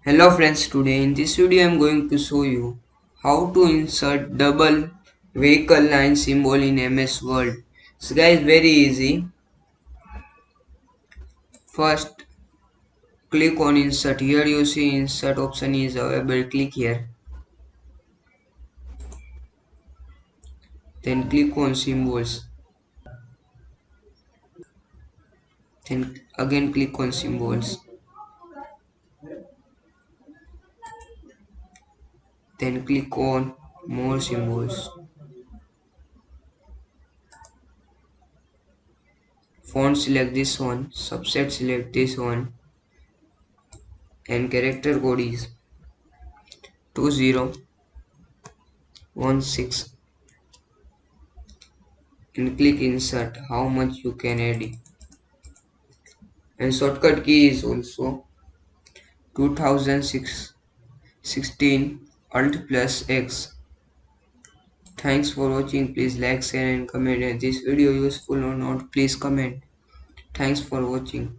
Hello friends, today in this video I am going to show you how to insert double vehicle line symbol in MS Word. So guys, very easy. First click on insert. Here you see insert option is available. Click here. Then click on symbols. Then again click on symbols. Then click on more symbols. Font select this one. Subset select this one. And character code is 2016. And click insert how much you can add it. And shortcut key is also 2016 Alt plus X. Thanks for watching. Please like, share and comment. Is this video useful or not? Please comment. Thanks for watching.